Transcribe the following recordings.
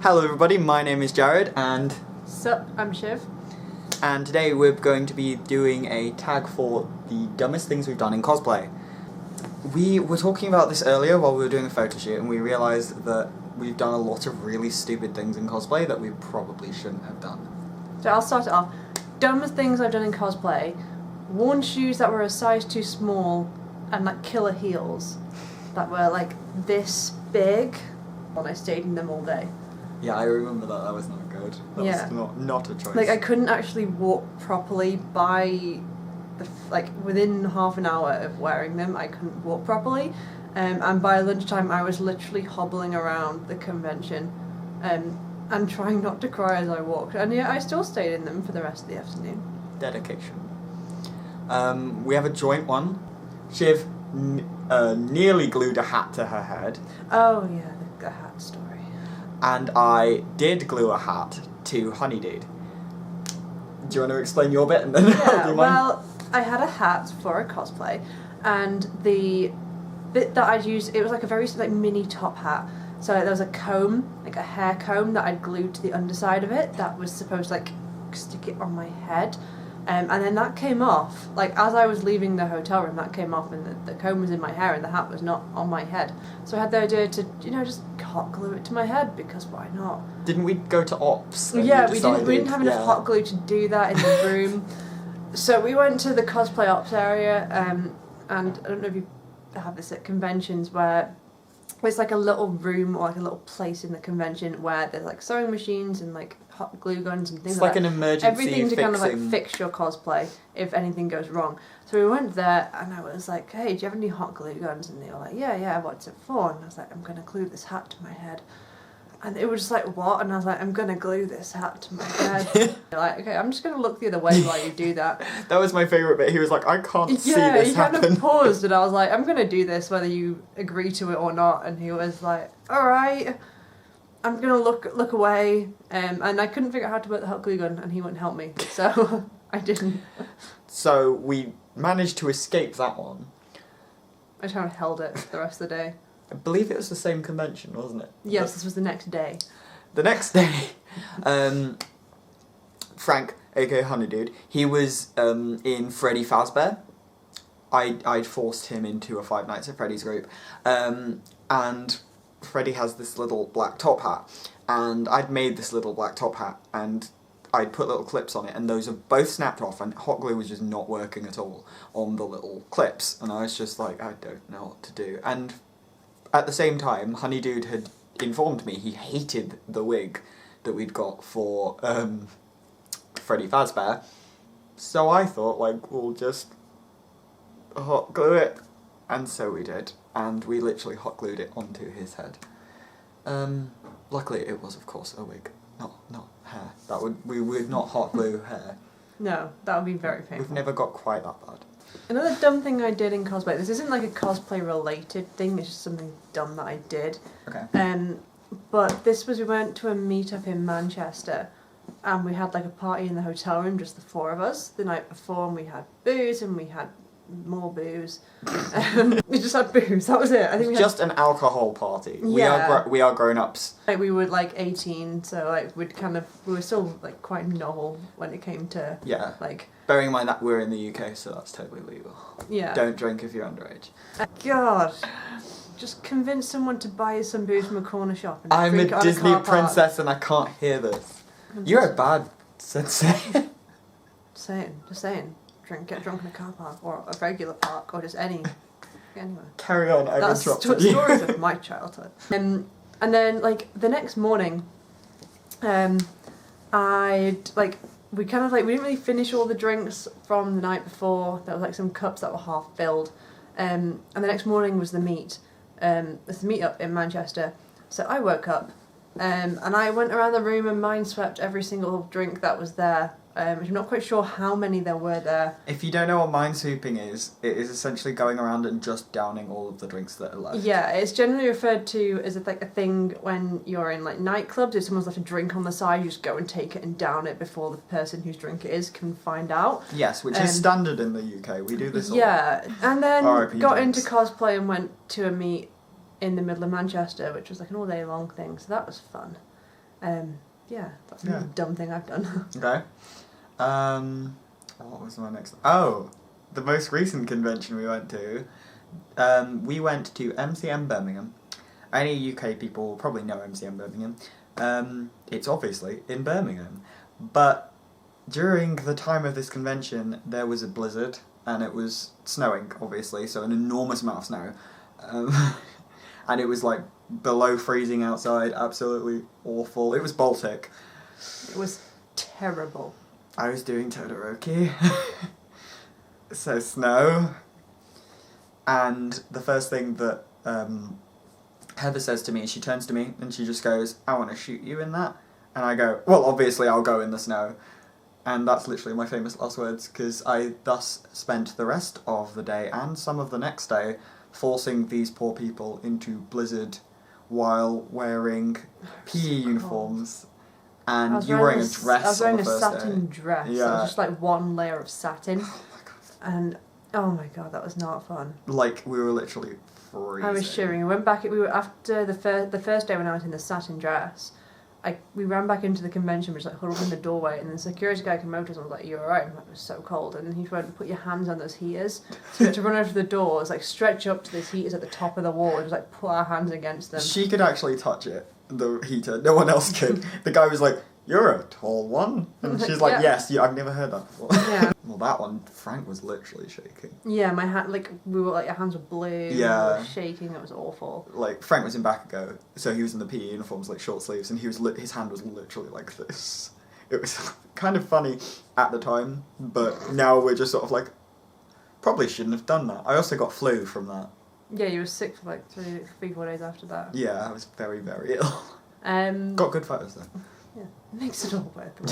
Hello everybody, my name is Jared and Sup, I'm Shiv. And today we're going to be doing a tag for the dumbest things we've done in cosplay. We were talking about this earlier while we were doing a photo shoot and we realised that we've done a lot of really stupid things in cosplay that we probably shouldn't have done. So I'll start it off. Dumbest things I've done in cosplay. Worn shoes that were a size too small and like killer heels that were like this big and I stayed in them all day. Yeah, I remember that. That was not good. That was not a choice. Like I couldn't actually walk properly by within half an hour of wearing them. I couldn't walk properly, and by lunchtime I was literally hobbling around the convention, and trying not to cry as I walked. And yeah, I still stayed in them for the rest of the afternoon. Dedication. We have a joint one. Shiv nearly glued a hat to her head. Oh yeah, the hat story. And I did glue a hat to Honeydude. Do you want to explain your bit and then I'll do mine? Well, I had a hat for a cosplay, and the bit that I'd used, it was like a very mini top hat. So there was a comb, like a hair comb that I'd glued to the underside of it that was supposed to stick it on my head. And then that came off, as I was leaving the hotel room, that came off and the comb was in my hair and the hat was not on my head. So I had the idea to, just hot glue it to my head, because why not? Didn't we go to Ops? Yeah, we didn't have enough hot glue to do that in the room. So we went to the Cosplay Ops area, and I don't know if you have this at conventions where it's like a little room or like a little place in the convention where there's like sewing machines and like hot glue guns and things like that. It's like an emergency everything to fixing. kind of fix your cosplay if anything goes wrong. So we went there and I was like, hey, do you have any hot glue guns? And they were like, yeah, what's it for? And I was like, I'm going to glue this hat to my head. And it was just like, what? And I was like, I'm going to glue this hat to my head. They're like, okay, I'm just going to look the other way while you do that. That was my favourite bit. He was like, I can't see this happen. Yeah, he kind of paused and I was like, I'm going to do this whether you agree to it or not. And he was like, alright, I'm going to look away. And I couldn't figure out how to put the hot glue gun and he wouldn't help me. So I didn't. So we managed to escape that one. I kind of held it the rest of the day. I believe it was the same convention, wasn't it? Yes, this was the next day. The next day, Frank, aka Honeydude, he was in Freddy Fazbear. I'd forced him into a Five Nights at Freddy's group, and Freddy has this little black top hat, and I'd made this little black top hat, and I'd put little clips on it, and those are both snapped off, and hot glue was just not working at all on the little clips, and I was just like, I don't know what to do. And at the same time, Honeydude had informed me he hated the wig that we'd got for Freddy Fazbear, so I thought, we'll just hot glue it, and so we did, and we literally hot glued it onto his head. Luckily it was, of course, a wig, not hair. We would not hot glue hair. No, that would be very painful. We've never got quite that bad. Another dumb thing I did in cosplay, this isn't like a cosplay related thing, it's just something dumb that I did. Okay. But this was, we went to a meetup in Manchester and we had like a party in the hotel room, just the four of us, the night before, and we had booze and we had more booze. We just had booze, that was it. I think we just an alcohol party. Yeah. We are grown-ups. We were 18, so we were still quite novel when it came to Bearing in mind that we're in the UK, so that's totally legal. Yeah. Don't drink if you're underage. God. Just convince someone to buy you some booze from a corner shop. And I'm a Disney princess and I can't hear this. You're a bad sensei. Just saying. Get drunk in a car park or a regular park or just anywhere. Carry on, I've interrupted you. That's stories of my childhood. And then the next morning, we didn't really finish all the drinks from the night before. There was some cups that were half filled. And the next morning was the meet. It's the meet-up in Manchester. So I woke up and I went around the room and mind-swept every single drink that was there. I'm not quite sure how many there were there. If you don't know what minesweeping is, it is essentially going around and just downing all of the drinks that are left. Yeah, it's generally referred to as a thing when you're in nightclubs. If someone's left a drink on the side, you just go and take it and down it before the person whose drink it is can find out. Yes, which is standard in the UK. We do this all. Yeah, and then R.I.P. got drinks. into cosplay and went to a meet in the middle of Manchester, which was an all-day long thing, so that was fun. Yeah, that's a dumb thing I've done. Okay. What was my next? Oh, the most recent convention we went to. We went to MCM Birmingham. Any UK people probably know MCM Birmingham. It's obviously in Birmingham. But during the time of this convention, there was a blizzard, and it was snowing, obviously, so an enormous amount of snow. And it was like below freezing outside, absolutely awful. It was Baltic. It was terrible. I was doing Todoroki. So snow. And the first thing that Heather says to me, she turns to me and she just goes, "I want to shoot you in that." And I go, "Well, obviously I'll go in the snow." And that's literally my famous last words, because I thus spent the rest of the day and some of the next day forcing these poor people into blizzard while wearing PE uniforms. And you were wearing a dress. I was wearing on the a first satin day. dress. Yeah. It was just like one layer of satin. Oh my god. And oh my god, that was not fun. Like, we were literally freezing. I was shivering. We went back. We were after the first day when I was in the satin dress. We ran back into the convention, which was like huddled in the doorway, and the security guy came over to us and was like, "You alright?" It was so cold, and he went, "Put your hands on those heaters." So we had to run over to the doors, like stretch up to these heaters at the top of the wall, and just like put our hands against them. She could actually touch it, the heater. No one else could. The guy was like, "You're a tall one," and she's like, Yeah. "Yes, I've never heard that before." Yeah. Well, that one, Frank was literally shaking. Yeah, my hand, like we were like, our hands were blue. Yeah. We were shaking. It was awful. Like, Frank was in Bakugo, so he was in the PE uniforms, like short sleeves, and he was his hand was literally like this. It was kind of funny at the time, but now we're just sort of like, probably shouldn't have done that. I also got flu from that. Yeah, you were sick for like 3-4 days after that. Yeah, I was very, very ill. Got good photos though. Yeah, it makes it all worth the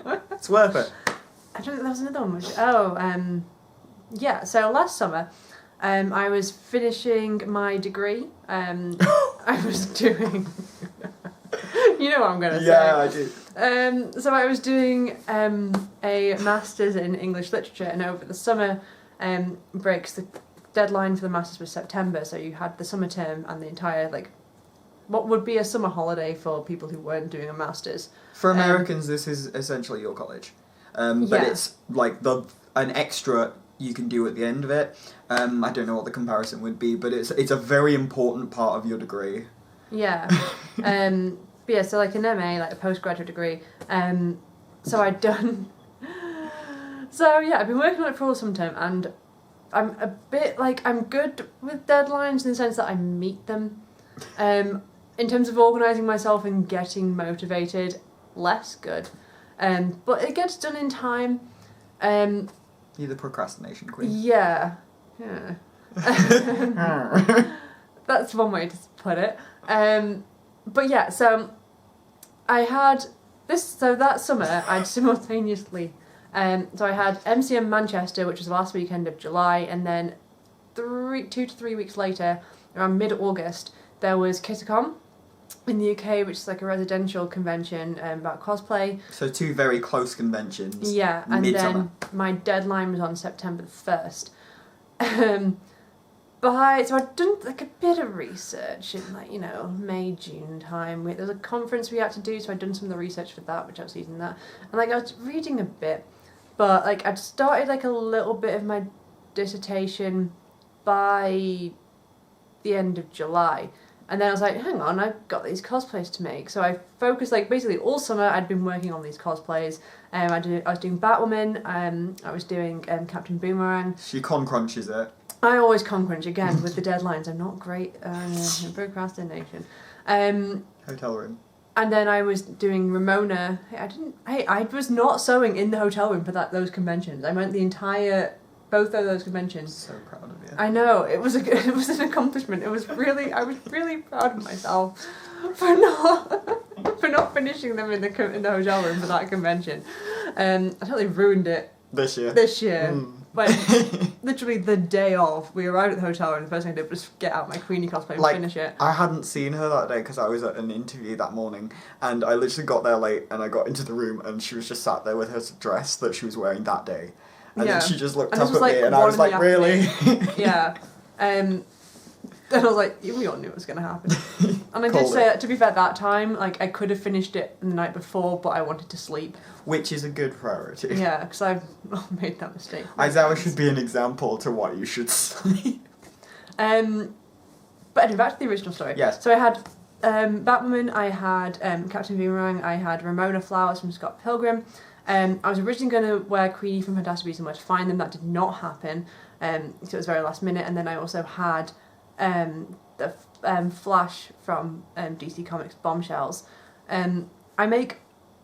while. It's worth it. I don't think there was another one. Yeah. So last summer, I was finishing my degree. I was doing. You know what I'm gonna say. Yeah, I do. So I was doing a master's in English literature, and over the summer breaks, the deadline for the master's was September. So you had the summer term and the entire what would be a summer holiday for people who weren't doing a master's. For Americans, this is essentially your college. But Yeah. it's like an extra you can do at the end of it. I don't know what the comparison would be, but it's a very important part of your degree. Yeah. But yeah, so like an MA, like a postgraduate degree. So I'd done. So yeah, I've been working on it for all some time, and I'm a bit like, I'm good with deadlines in the sense that I meet them. In terms of organising myself and getting motivated, less good. But it gets done in time. You're the procrastination queen. Yeah. That's one way to put it. But yeah, so I had that summer I'd simultaneously, so I had MCM Manchester, which was the last weekend of July, and then 2 to 3 weeks later, around mid-August, there was Kitacon in the UK, which is like a residential convention about cosplay. So 2 very close conventions. Yeah, and Midsummer. then my deadline was on September the 1st. So I'd done like a bit of research in May, June time. There was a conference we had to do, so I'd done some of the research for that, which I was using that. And I was reading a bit, but I'd started a little bit of my dissertation by the end of July. And then I was like, hang on, I've got these cosplays to make. So I focused, basically all summer I'd been working on these cosplays. I was doing Batwoman, I was doing Captain Boomerang. She crunches it. I always crunch again with the deadlines. I'm not great in procrastination. Hotel room. And then I was doing Ramona. I was not sewing in the hotel room for those conventions. I went both of those conventions. So proud of you. I know, it was an accomplishment. I was really proud of myself for not finishing them in the hotel room for that convention. I totally ruined it This year. But literally the day of, we arrived at the hotel and the first thing I did was get out my Queenie cosplay and finish it. I hadn't seen her that day because I was at an interview that morning, and I literally got there late and I got into the room and she was just sat there with her dress that she was wearing that day. And then she just looked up at me and I was like, really? Yeah. And I was like, we all knew it was going to happen. And I did Called say, it. to be fair, that time, like, I could have finished it the night before, but I wanted to sleep. Which is a good priority. Yeah, because I've made that mistake. Aizawa should be an example to what you should sleep. But anyway, back to the original story. Yes. So I had Batwoman, I had Captain Boomerang, I had Ramona Flowers from Scott Pilgrim. I was originally going to wear Queenie from Fantastic Beasts and Where to Find Them. That did not happen. So it was very last minute. And then I also had the Flash from DC Comics Bombshells. I make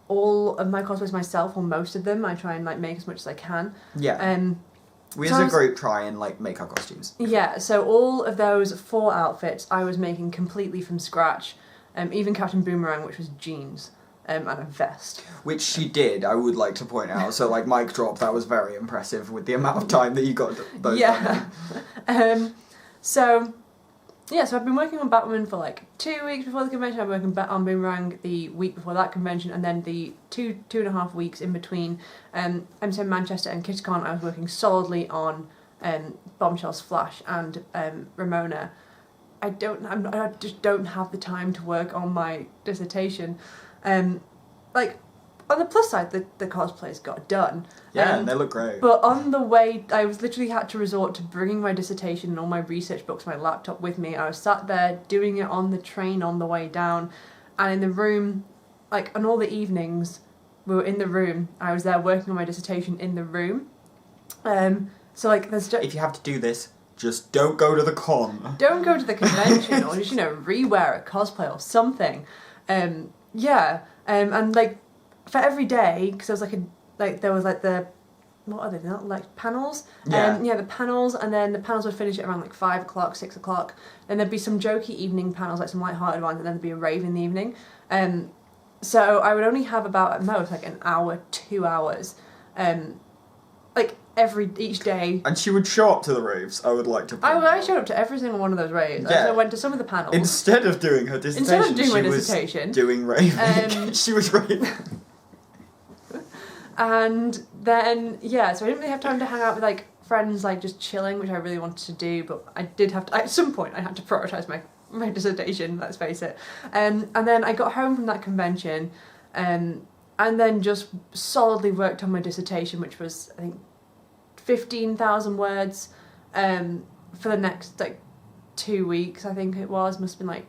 all of my cosplays myself, or most of them. I try and like make as much as I can. Yeah. We so as a group try and like make our costumes. Yeah, so all of those 4 outfits I was making completely from scratch. Even Captain Boomerang, which was jeans and a vest. Which she did, I would like to point out. So like mic drop, that was very impressive with the amount of time that you got those Yeah. So I've been working on Batwoman for like 2 weeks before the convention. I'm working on Boomerang the week before that convention, and then the two and a half weeks in between MCM Manchester and KittyCon, I was working solidly on Bombshells, Flash, and Ramona. I just don't have the time to work on my dissertation. Like, on the plus side, the cosplays got done. Yeah, and they look great. But on the way, I was literally had to resort to bringing my dissertation and all my research books, my laptop with me. I was sat there doing it on the train on the way down, and in the room, like on all the evenings, we were in the room. I was there working on my dissertation in the room. So like, there's just If you have to do this, just don't go to the con. don't go to the convention or just rewear a cosplay or something. And like for every day, because there was the what are they not like panels? Yeah. The panels, and then the panels would finish at around like 5 o'clock, 6 o'clock. Then there'd be some jokey evening panels, like some light-hearted ones, and then there'd be a rave in the evening. So I would only have about at most like an hour, 2 hours, like each day. And she would show up to the raves, I would like to point I out. showed up to every single one of those raves. Yeah. I went to some of the panels. Instead of doing her dissertation, doing my she dissertation, was doing raving. She was raving. And then, so I didn't really have time to hang out with, like, friends, like, just chilling, which I really wanted to do, but I did have to, at some point, I had to prioritise my dissertation, let's face it. And then I got home from that convention, and then just solidly worked on my dissertation, which was, I think, 15,000 words, for the next, like, 2 weeks, I think it was. Must have been, like,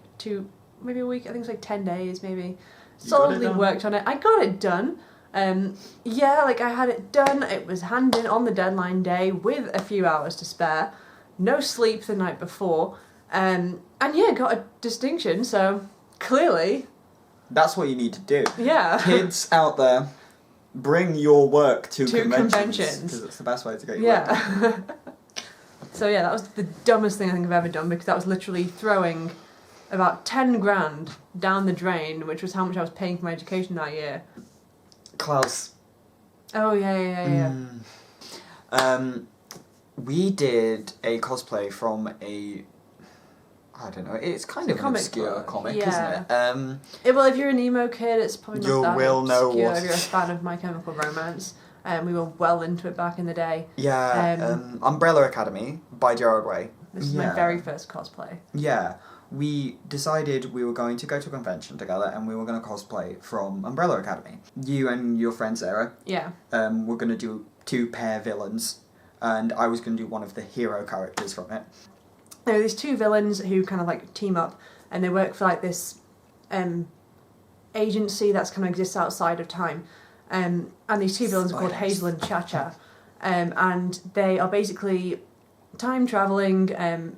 maybe a week, I think it was, like, 10 days, maybe. Solidly worked on it. I got it done. I had it done. It was handed in on the deadline day with a few hours to spare. No sleep the night before. Got a distinction, so clearly... That's what you need to do. Yeah. Kids out there, bring your work to conventions. Because it's the best way to get your work done. So that was the dumbest thing I think I've ever done, because that was literally throwing about 10 grand down the drain, which was how much I was paying for my education that year. Klaus. Oh, yeah. We did a cosplay from I don't know, it's kind of an obscure comic, isn't it? Well, if you're an emo kid, it's probably not that will know obscure. what... If you're a fan of My Chemical Romance, we were well into it back in the day. Yeah, Umbrella Academy by Gerard Way. This is my very first cosplay. Yeah. We decided we were going to go to a convention together and we were going to cosplay from Umbrella Academy. You and your friend Sarah were going to do 2 pair villains, and I was going to do one of the hero characters from it. There are these 2 villains who kind of like team up, and they work for like this agency that's kind of exists outside of time. And these 2 villains are called Hazel and Cha-Cha. And they are basically time-travelling...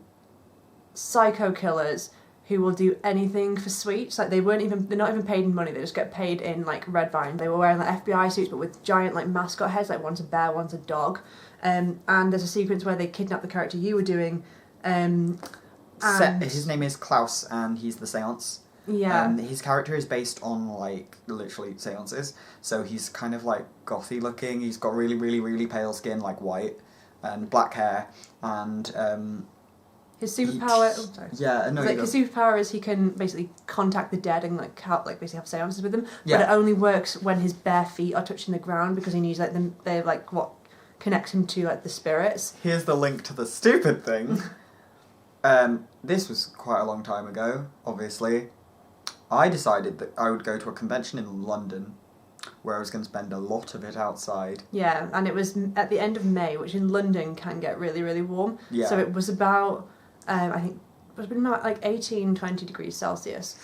psycho killers who will do anything for sweets. Like they're not even paid in money, they just get paid in like red vine. They were wearing like FBI suits but with giant like mascot heads, like one's a bear, one's a dog. And there's a sequence where they kidnap the character you were doing. His name is Klaus and he's the seance. Yeah. His character is based on like literally seances. So he's kind of like gothy looking, he's got really, really, really pale skin, like white, and black hair, and his superpower. His superpower is he can basically contact the dead and basically have seances with them. Yeah. But it only works when his bare feet are touching the ground, because he needs they're like what connects him to like the spirits. Here's the link to the stupid thing. this was quite a long time ago, obviously. I decided that I would go to a convention in London where I was going to spend a lot of it outside. Yeah, and it was at the end of May, which in London can get really, really warm. Yeah. So it was about, I think, it was about like 18, 20 degrees Celsius.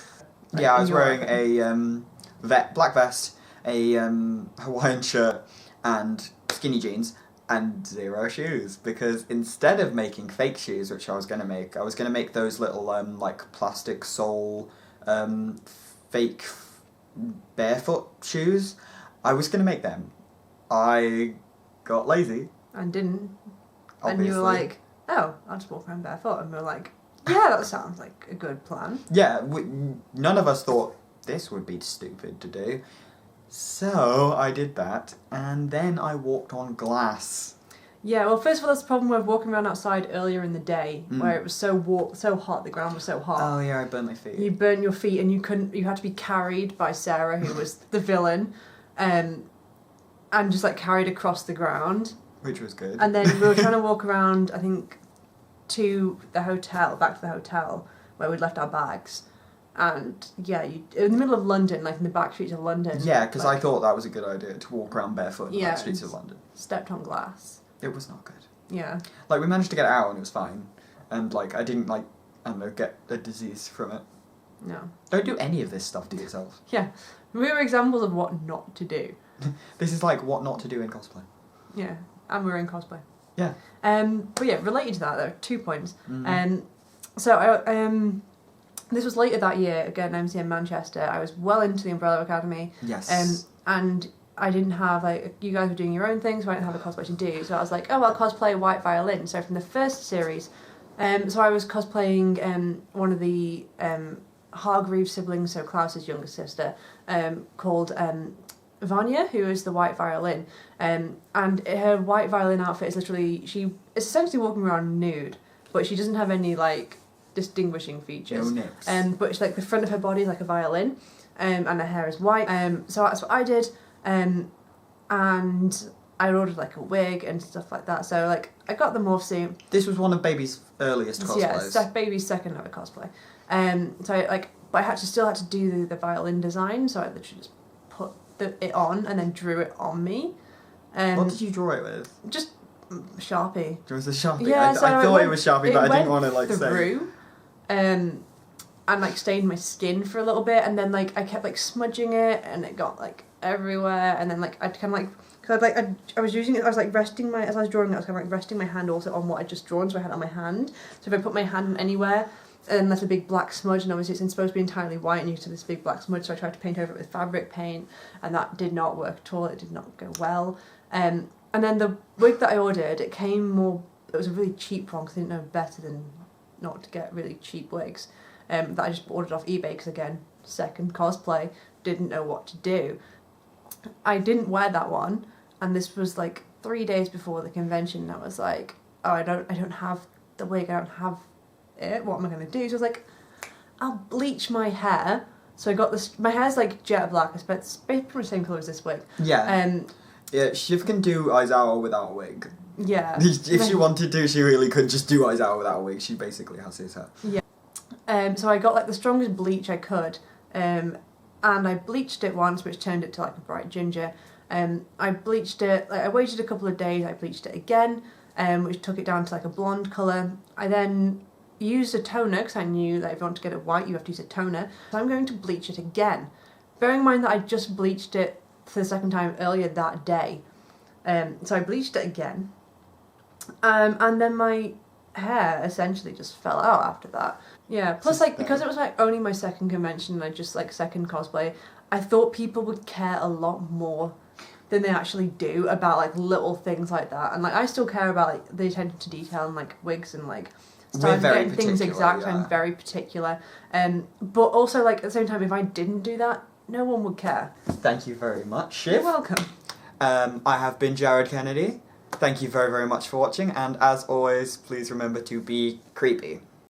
Like, yeah, I was wearing a black vest, a Hawaiian shirt, and skinny jeans, and 0 shoes. Because instead of making fake shoes, which I was going to make those little like plastic sole fake barefoot shoes. I was going to make them. I got lazy. And didn't. Obviously. And you were like, oh, I'll just walk around barefoot. And we were like, yeah, that sounds like a good plan. Yeah, none of us thought this would be stupid to do. So I did that, and then I walked on glass. Yeah, well, first of all, that's the problem with walking around outside earlier in the day, where it was so hot, the ground was so hot. Oh yeah, I burned my feet. You burnt your feet, and you had to be carried by Sarah, who was the villain, and just like carried across the ground. Which was good. And then we were trying to walk around, I think, to the hotel, back to the hotel, where we'd left our bags. And yeah, in the middle of London, like in the back streets of London. Yeah, because like, I thought that was a good idea, to walk around barefoot in the back streets of London. Stepped on glass. It was not good. Yeah. Like, we managed to get out and it was fine. And, like, I didn't, like, I don't know, get a disease from it. No. Don't do any of this stuff to yourself. Yeah. We were examples of what not to do. This is like what not to do in cosplay. Yeah. And we're in cosplay. Yeah. But yeah, related to that, there are 2 points. So this was later that year, again, MCM Manchester. I was well into the Umbrella Academy. Yes. And I didn't have, like, you guys were doing your own things, so I didn't have a cosplay to do. So I was like, oh, I'll cosplay White Violin. So from the first series, so I was cosplaying one of the Hargreaves siblings, so Klaus's younger sister, called Vanya, who is the White Violin. And her White Violin outfit is literally, she is essentially walking around nude, but she doesn't have any, like, distinguishing features. No nips. But it's like the front of her body is like a violin, and her hair is white. So that's what I did. And I ordered like a wig and stuff like that. So like I got the morph suit. This was one of Baby's earliest cosplays. Yeah, Baby's second ever cosplay. So like, but I still had to do the violin design. So I literally just put it on and then drew it on me. What did you draw it with? Just Sharpie. It was a Sharpie. Yeah, I so thought it was Sharpie, but I didn't want to like say. And like stained my skin for a little bit, and then like I kept like smudging it, and it got like everywhere, and then like I'd kind of like, because I was using it, I was like resting as I was drawing it, I was kind of like resting my hand also on what I'd just drawn, so I had it on my hand. So if I put my hand anywhere, and that's a big black smudge, and obviously it's supposed to be entirely white, and you see this big black smudge, so I tried to paint over it with fabric paint, and that did not work at all. It did not go well. And then the wig that I ordered, it was a really cheap one, because I didn't know better than not to get really cheap wigs. That I just ordered off eBay, because again, second cosplay, didn't know what to do. I didn't wear that one, and this was like 3 days before the convention, and I was like, oh, I don't have the wig, I don't have it, what am I going to do? So I was like, I'll bleach my hair. So I got this, my hair's like jet black, it's pretty much the same colour as this wig. Yeah. Yeah, Shiv can do Aizawa without a wig. Yeah. If she wanted to, she really could just do Aizawa without a wig. She basically has his hair. Yeah. So I got like the strongest bleach I could, and I bleached it once, which turned it to like a bright ginger. I bleached it, like I waited a couple of days, I bleached it again, which took it down to like a blonde colour. I then used a toner, because I knew that if you want to get it white, you have to use a toner. So I'm going to bleach it again. Bearing in mind that I just bleached it for the second time earlier that day. So I bleached it again. And then my hair essentially just fell out after that. Yeah, plus like, because it was like only my second convention and I just like second cosplay, I thought people would care a lot more than they actually do about like little things like that. And like I still care about like the attention to detail and like wigs and like starting getting things exact. Yeah. I'm very particular. But also like at the same time, if I didn't do that, no one would care. Thank you very much, Shiv. You're welcome. I have been Jared Kennedy. Thank you very, very much for watching, and as always, please remember to be creepy.